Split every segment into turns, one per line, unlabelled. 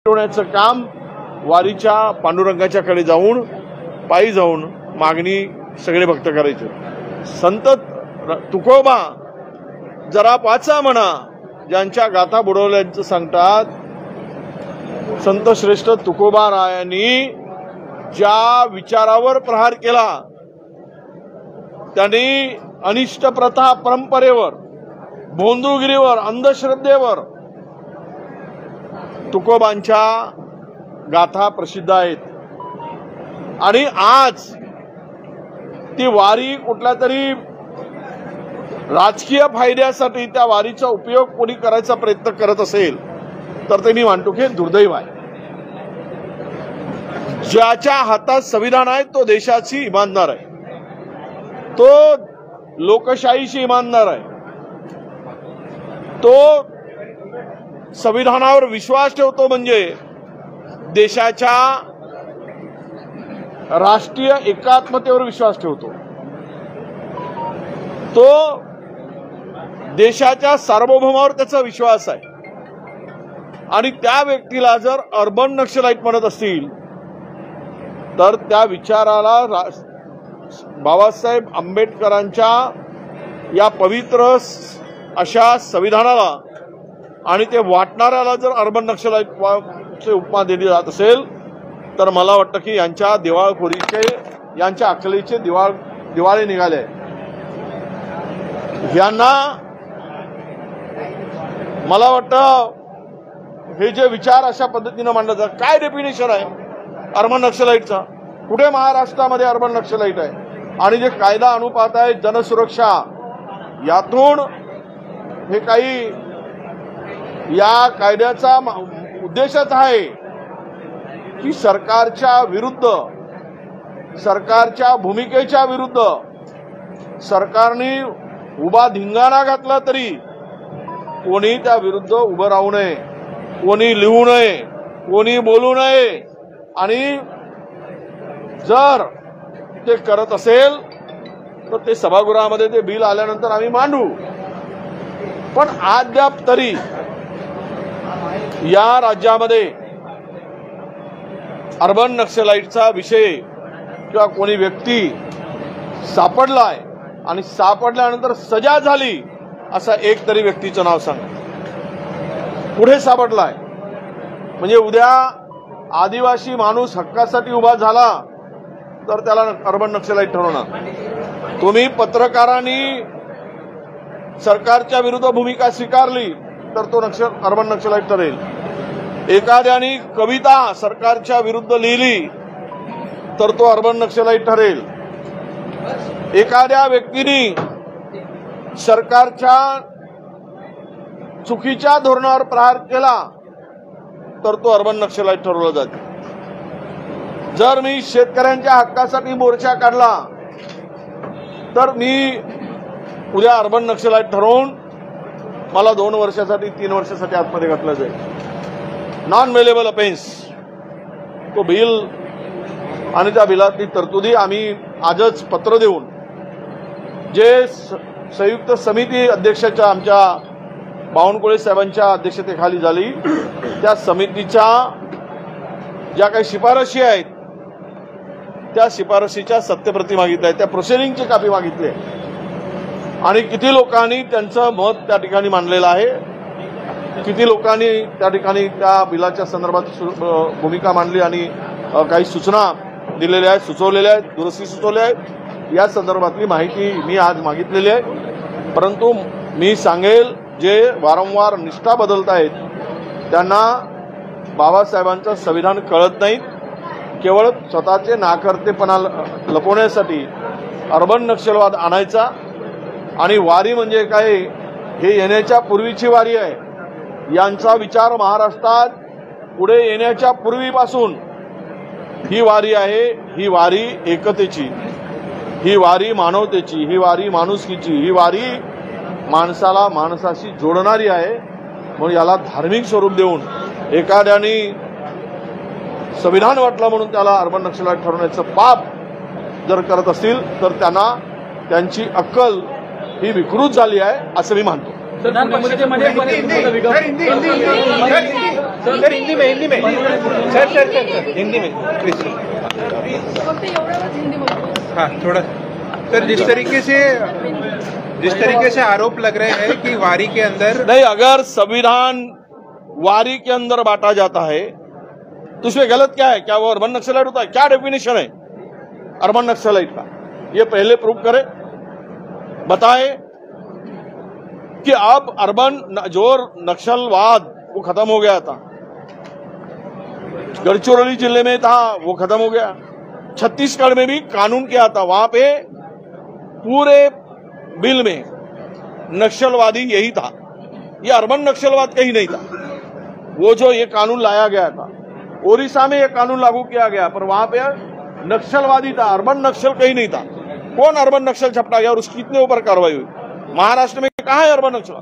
मिटवण्याचं काम वारीच्या पांडुरंगाच्याकडे जाऊन पायी जाऊन मागणी सगळे भक्त करायचे। संत तुकोबा जरा पाचा म्हणा ज्यांच्या गाथा बुडवल्याचं सांगतात। संत श्रेष्ठ तुकोबा रायांनी ज्या विचारावर प्रहार केला त्यांनी अनिष्ट प्रथा परंपरेवर, भोंदूगिरीवर, अंधश्रद्धेवर तुकोबांच्या गाथा प्रसिद्ध आहेत। आणि आज ती वारी कुठल्या तरी राजकीय फायद्यासाठी त्या वारीचा उपयोग कोणी करायचा प्रयत्न करत असेल तर ते मी मानतो की दुर्दैव आहे। ज्याच्या हातात संविधान आहे तो देशाची इमानदार आहे, तो लोकशाहीशी इमानदार आहे, तो संविधानावर विश्वास ठेवतो, म्हणजे देशाच्या राष्ट्रीय एकात्मतेवर विश्वास ठेवतो, तो देशाच्या सार्वभौमावर त्याचा विश्वास आहे। आणि त्या व्यक्तीला जर अर्बन नक्षलाईट म्हणत असतील तर त्या विचाराला बाबासाहेब आंबेडकरांच्या या पवित्र अशा संविधानाला आणि ते वाटणाऱ्याला जर अर्बन नक्षलाईटची उपमा दिली जात असेल तर मला वाटतं की यांच्या दिवाळखोरीचे, यांच्या अकलेचे दिवाळे निघाले। यांना मला वाटतं हे जे विचार अशा पद्धतीने मांडले जातात, काय डेफिनेशन आहे अर्बन नक्षलाईटचा? कुठे महाराष्ट्रामध्ये अर्बन नक्षलाईट आहे? आणि जे कायदा अनुपात आहे, जनसुरक्षा, यातून हे काही या कायद्याचा उद्देशच आहे की सरकारच्या विरुद्ध, सरकारच्या भूमिकेच्या विरुद्ध सरकारने उभा धिंगाणा घातला तरी कोणी त्या विरुद्ध उभं राहू नये, कोणी लिहू नये, कोणी बोलू नये। आणि जर ते करत असेल तर ते सभागृहामध्ये ते बिल आल्यानंतर आम्ही मांडू। पण अद्याप तरी या राज्यामध्ये अर्बन नक्षलाईटचा विषय किंवा कोणी व्यक्ती सापडलाय आणि सापडल्यानंतर सजा झाली असा एक तरी व्यक्तीचं नाव सांगा, पुढे सापडलाय। म्हणजे उद्या आदिवासी माणूस हक्कासाठी उभा झाला तर त्याला अर्बन नक्षलाईट ठरवणार। तुम्ही पत्रकारांनी सरकारच्या विरुद्ध भूमिका स्वीकारली तर तो अर्बन नक्षलाईट ठरेल। एखाद्याने कविता सरकारच्या विरुद्ध लिहिली तर तो अर्बन नक्षलाईट ठरेल। एखाद्या व्यक्तीने सरकारच्या चुकीच्या धोरणावर प्रहार केला तर तो अर्बन नक्षलाईट ठरवला जातो। जर मी शेतकऱ्यांच्या हक्कासाठी मोर्चा काढला तर मी उद्या अर्बन नक्षलाईट ठरवून मला 2 वर्षासाठी 3 वर्षासाठी आतमध्ये घातलं जाईल। नॉन वेलेबल अफेन्स तो बिल आणि त्या बिलातली तरतुदी आम्ही आजच पत्र देऊन जे संयुक्त समिती अध्यक्षाच्या आमच्या बावनकुळे साहेबांच्या अध्यक्षतेखाली झाली त्या समितीच्या ज्या काही शिफारशी आहेत त्या शिफारशीच्या सत्यप्रती मागितल्या, त्या प्रोसिडिंगची कॉपी मागितली आहे। आणि किती लोकांनी त्यांचं मत त्या ठिकाणी मांडलेलं आहे, किती लोकांनी त्या ठिकाणी त्या बिलाच्या संदर्भात भूमिका मांडली आणि काही सूचना दिलेल्या आहेत, सुचवलेल्या आहेत, दुरुस्ती सुचवल्या आहेत, या संदर्भातली माहिती मी आज मागितलेली आहे। परंतु मी सांगेल जे वारंवार निष्ठा बदलतायत त्यांना बाबासाहेबांचं संविधान कळत नाही, केवळ स्वतःचे नाकर्तेपणा लपवण्यासाठी अर्बन नक्षलवाद आणायचा। आणि वारी म्हणजे काय, हे येण्याच्या पूर्वीची वारी आहे। यांचा विचार महाराष्ट्रात पुढे येण्याच्या पूर्वीपासून ही वारी आहे। ही वारी एकतेची, ही वारी मानवतेची, ही वारी माणुसकीची, ही वारी माणसाला माणसाशी जोडणारी आहे। म्हणून याला धार्मिक स्वरूप देऊन एखाद्याने संविधान वाटलं म्हणून त्याला अर्बन नक्षलाईट ठरवण्याचं पाप जर करत असतील तर त्यांना त्यांची अक्कल ही विकृत झाली आहे असं मी मानतो।
हिंदी में प्लीज। हाँ थोड़ा सर, जिस तरीके से आरोप लग रहे हैं कि वारी के अंदर
नहीं, अगर संविधान वारी के अंदर बांटा जाता है तो उसमें गलत क्या है? क्या वो अर्बन नक्सलाइट होता है? क्या डेफिनेशन है अर्बन नक्सलाइट का? ये पहले प्रूव करे, बताए कि अब अर्बन जो नक्सलवाद वो खत्म हो गया था, गढ़चिरौली जिले में था वो खत्म हो गया, छत्तीसगढ़ में भी कानून क्या था, वहां पे पूरे बिल में नक्सलवादी यही था, ये अर्बन नक्सलवाद कहीं नहीं था। वो जो ये कानून लाया गया था, ओडिशा में ये कानून लागू किया गया, पर वहां पे नक्सलवादी था, अर्बन नक्सल कहीं नहीं था। कौन अर्बन नक्सल झपटा गया और उसकी कितने ऊपर कार्रवाई हुई? महाराष्ट्र में कहां है अर्बन नक्सल?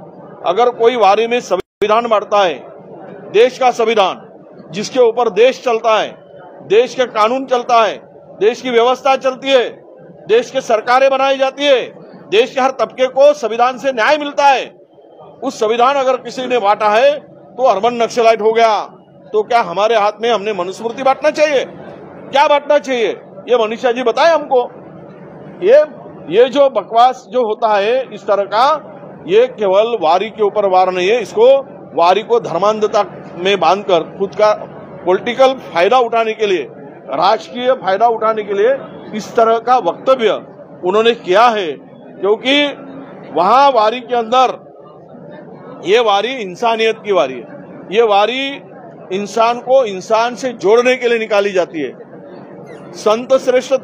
अगर कोई वारी में संविधान बढ़ता है, देश का संविधान जिसके ऊपर देश चलता है, देश के कानून चलता है, देश की व्यवस्था चलती है, देश की सरकारें बनाई जाती है, देश के हर तबके को संविधान से न्याय मिलता है, उस संविधान अगर किसी ने बांटा है तो अर्बन नक्सलाइट हो गया। तो क्या हमारे हाथ में हमने मनुस्मृति बांटना चाहिए? क्या बांटना चाहिए? ये मनीषा जी बताए हमको। ये जो बकवास जो होता है इस तरह का, ये केवल वारी के ऊपर वार नहीं है, इसको वारी को धर्मांधता में बांधकर खुद का पॉलिटिकल फायदा उठाने के लिए, राजकीय फायदा उठाने के लिए इस तरह का वक्तव्य उन्होंने किया है। क्योंकि वहां वारी के अंदर ये वारी इंसानियत की वारी है, ये वारी इंसान को इंसान से जोड़ने के लिए निकाली जाती है। संत श्रेष्ठ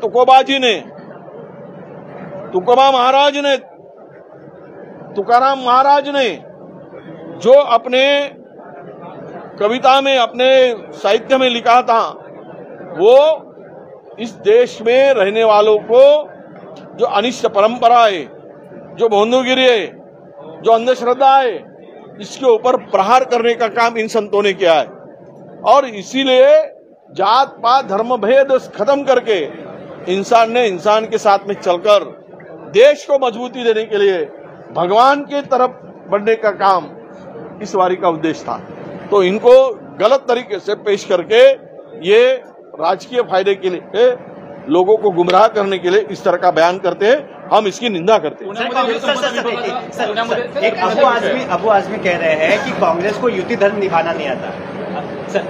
तुकाराम महाराज ने जो अपने कविता में, अपने साहित्य में लिखा था, वो इस देश में रहने वालों को जो अनिष्ट परंपरा है, जो भोंदूगिरी है, जो अंधश्रद्धा है, इसके ऊपर प्रहार करने का काम इन संतों ने किया है। और इसीलिए जात पात धर्म भेद खत्म करके इंसान ने इंसान के साथ में चलकर देश को मजबूती देने के लिए भगवान की तरफ बढ़ने का काम इस वारी का उद्देश्य था। तो इनको गलत तरीके से पेश करके ये राजकीय फायदे के लिए लोगों को गुमराह करने के लिए इस तरह का बयान करते हैं, हम इसकी निंदा करते हैं।
एक अबू आजमी कह रहे हैं कि कांग्रेस को युति धर्म निभाना नहीं आता। सर